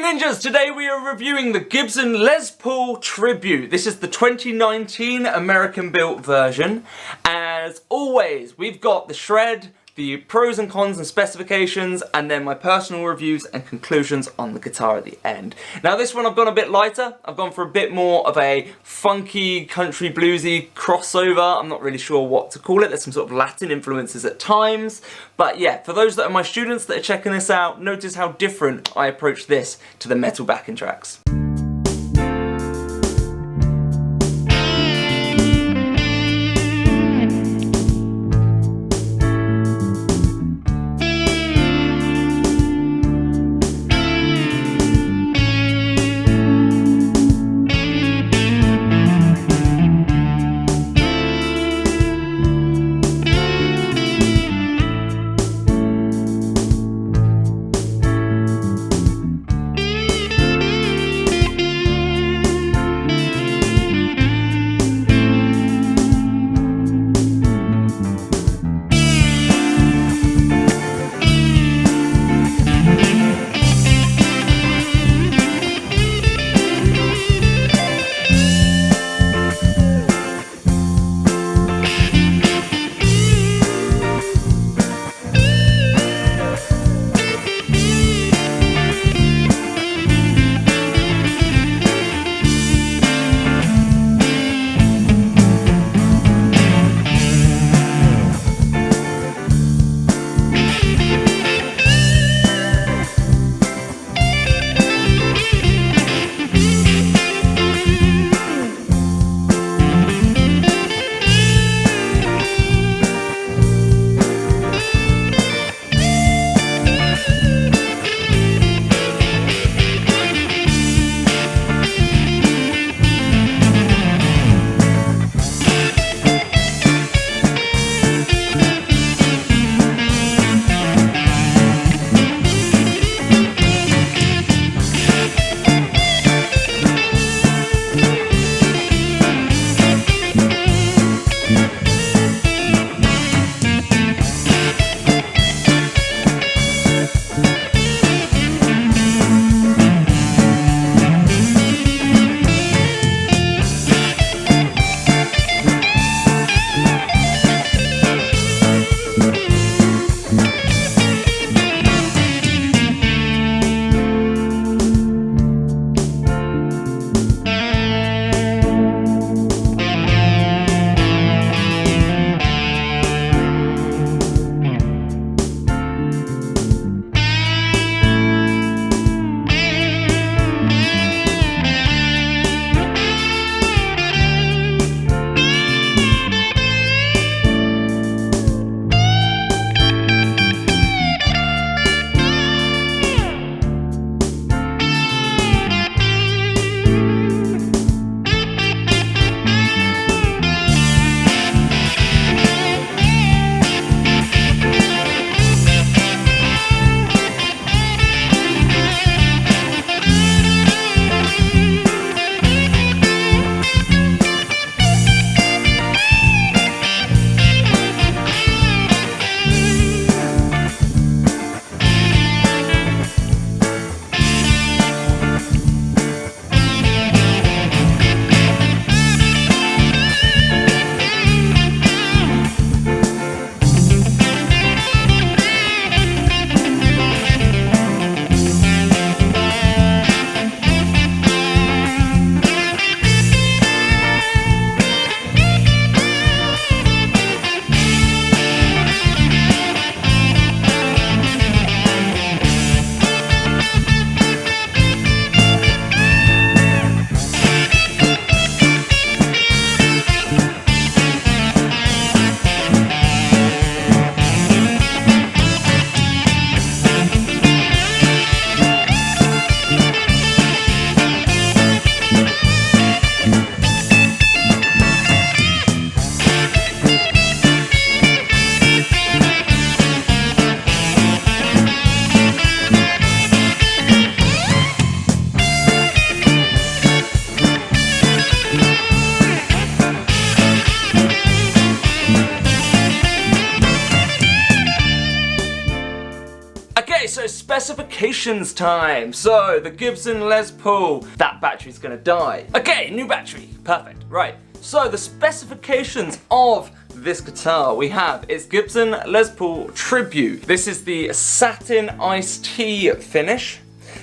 Ninjas, today we are reviewing the Gibson Les Paul Tribute. This is the 2019 American-built version. As always, we've got the shred, the pros and cons and specifications, and then my personal reviews and conclusions on the guitar at the end. Now this one I've gone a bit lighter. I've gone for a bit more of a funky, country, bluesy crossover. I'm not really sure what to call it. There's some sort of Latin influences at times. But yeah, for those that are my students that are checking this out, notice how different I approach this to the metal backing tracks. specifications time. So, the Gibson Les Paul, that battery's gonna die. Okay, new battery, perfect, right. So, the specifications of this guitar we have is Gibson Les Paul Tribute. This is the Satin Iced Tea finish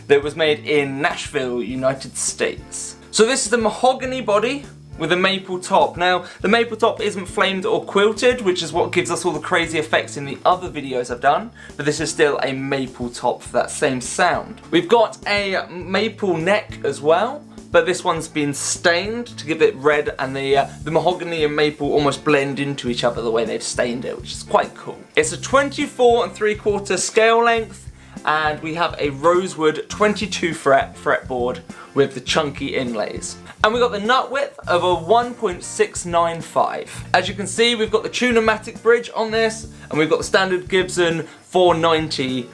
that was made in Nashville, United States. So this is the mahogany body with a maple top. Now, the maple top isn't flamed or quilted, which is what gives us all the crazy effects in the other videos I've done, but this is still a maple top for that same sound. We've got a maple neck as well, but this one's been stained to give it red, and the mahogany and maple almost blend into each other the way they've stained it, which is quite cool. It's a 24 3/4 scale length, and we have a rosewood 22 fret fretboard with the chunky inlays. And we've got the nut width of a 1.695. As you can see, we've got the Tune-O-Matic bridge on this, and we've got the standard Gibson 490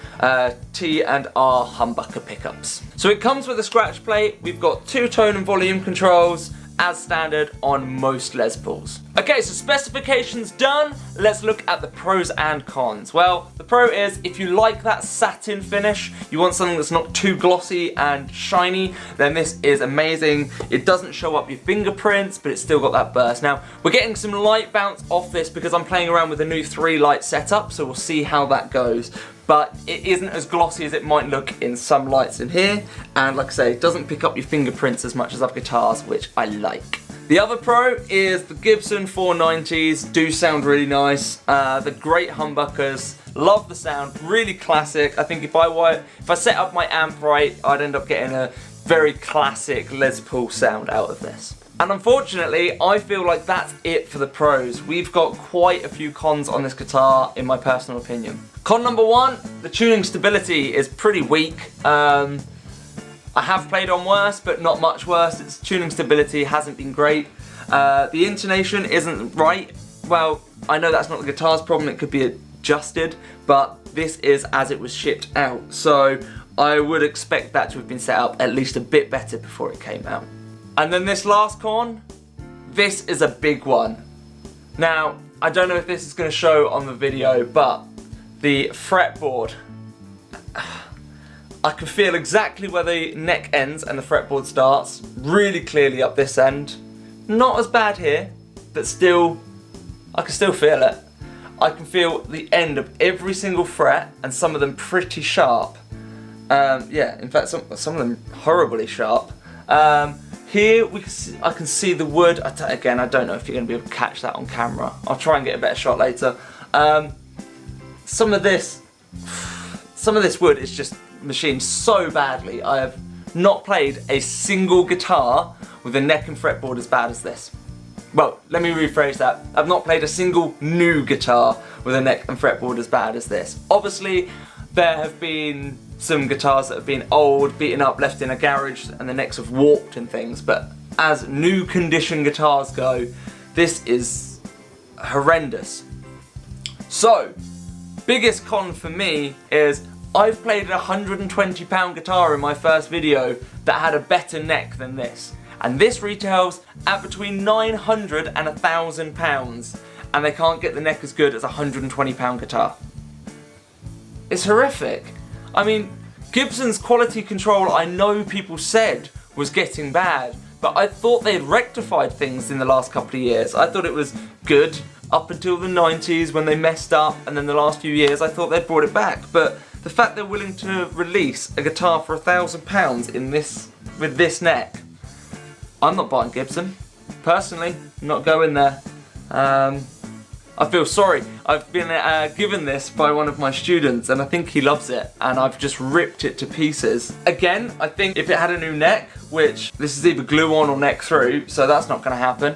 T and R humbucker pickups. So it comes with a scratch plate. We've got 2 tone and volume controls, as standard on most Les Pauls. Okay, so specifications done. Let's look at the pros and cons. Well, the pro is if you like that satin finish, you want something that's not too glossy and shiny, then this is amazing. It doesn't show up your fingerprints, but it's still got that burst. Now, we're getting some light bounce off this because I'm playing around with a new 3 light setup, so we'll see how that goes. But it isn't as glossy as it might look in some lights in here, and like I say, it doesn't pick up your fingerprints as much as other guitars, which I like. The other pro is the Gibson 490s do sound really nice. The great humbuckers, love the sound, really classic. I think if I set up my amp right, I'd end up getting a very classic Les Paul sound out of this. And unfortunately, I feel like that's it for the pros. We've got quite a few cons on this guitar, in my personal opinion. Con number 1, the tuning stability is pretty weak. I have played on worse, but not much worse. Its tuning stability hasn't been great. The intonation isn't right. Well, I know that's not the guitar's problem, it could be adjusted, but this is as it was shipped out. So I would expect that to have been set up at least a bit better before it came out. And then this last con, this is a big one. Now, I don't know if this is going to show on the video, but the fretboard, I can feel exactly where the neck ends and the fretboard starts, really clearly up this end. Not as bad here, but still, I can still feel it. I can feel the end of every single fret, and some of them pretty sharp. Yeah, in fact, some of them horribly sharp. Here I can see the wood. Again, I don't know if you're going to be able to catch that on camera. I'll try and get a better shot later. Some of this wood is just machined so badly. I have not played a single guitar with a neck and fretboard as bad as this. Well, let me rephrase that. I've not played a single new guitar with a neck and fretboard as bad as this. Obviously, there have been some guitars that have been old, beaten up, left in a garage, and the necks have warped and things, but as new condition guitars go, this is horrendous. So, biggest con for me is I've played a £120 guitar in my first video that had a better neck than this, and this retails at between £900 and £1,000, and they can't get the neck as good as a £120 guitar. It's horrific. I mean, Gibson's quality control, I know people said was getting bad, but I thought they had rectified things in the last couple of years. I thought it was good up until the 90s when they messed up, and then the last few years I thought they'd brought it back. But the fact they're willing to release a guitar for £1,000 in this, with this neck, I'm not buying Gibson. Personally, not going there. I feel sorry. I've been given this by one of my students, and I think he loves it, and I've just ripped it to pieces. Again, I think if it had a new neck, which this is either glue on or neck through, so that's not going to happen,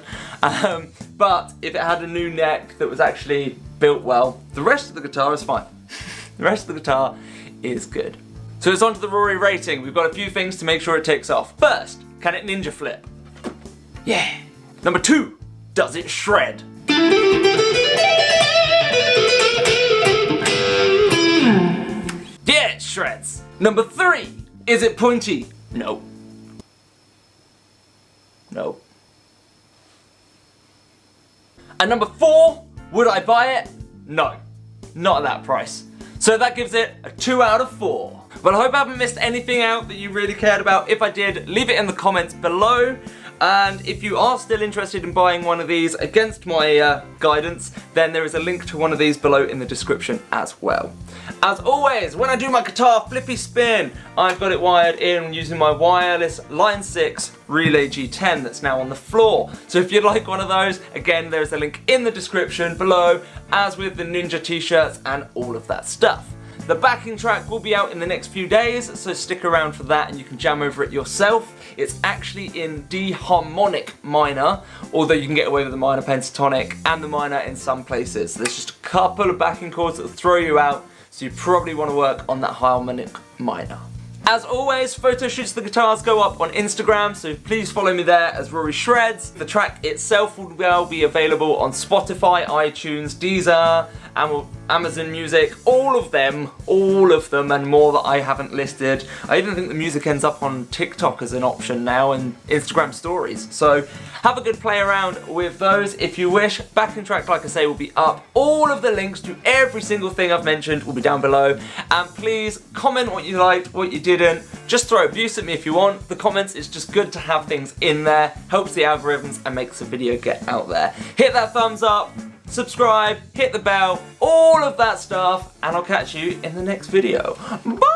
but if it had a new neck that was actually built well, the rest of the guitar is fine. The rest of the guitar is good. So it's on to the Rory rating. We've got a few things to make sure it takes off. First, can it ninja flip? Yeah. Number 2, does it shred? Yeah, it shreds. Number 3, is it pointy? No. No. And number 4, would I buy it? No. Not at that price. So that gives it a 2 out of 4. But I hope I haven't missed anything out that you really cared about. If I did, leave it in the comments below. And if you are still interested in buying one of these against my guidance, then there is a link to one of these below in the description as well. As always, when I do my guitar flippy spin, I've got it wired in using my wireless Line 6 Relay G10 that's now on the floor. So if you'd like one of those, again, there's a link in the description below, as with the Ninja t-shirts and all of that stuff. The backing track will be out in the next few days, so stick around for that and you can jam over it yourself. It's actually in D harmonic minor, although you can get away with the minor pentatonic and the minor in some places. There's just a couple of backing chords that will throw you out, so you probably want to work on that harmonic minor. As always, photo shoots of the guitars go up on Instagram, so please follow me there as Rory Shreds. The track itself will now be available on Spotify, iTunes, Deezer, Amazon Music, all of them and more that I haven't listed. I even think the music ends up on TikTok as an option now and Instagram stories. So have a good play around with those if you wish. Backing track, like I say, will be up. All of the links to every single thing I've mentioned will be down below. And please comment what you liked, what you didn't. Just throw abuse at me if you want. The comments, it's just good to have things in there. Helps the algorithms and makes the video get out there. Hit that thumbs up, subscribe, hit the bell, all of that stuff, and I'll catch you in the next video. Bye!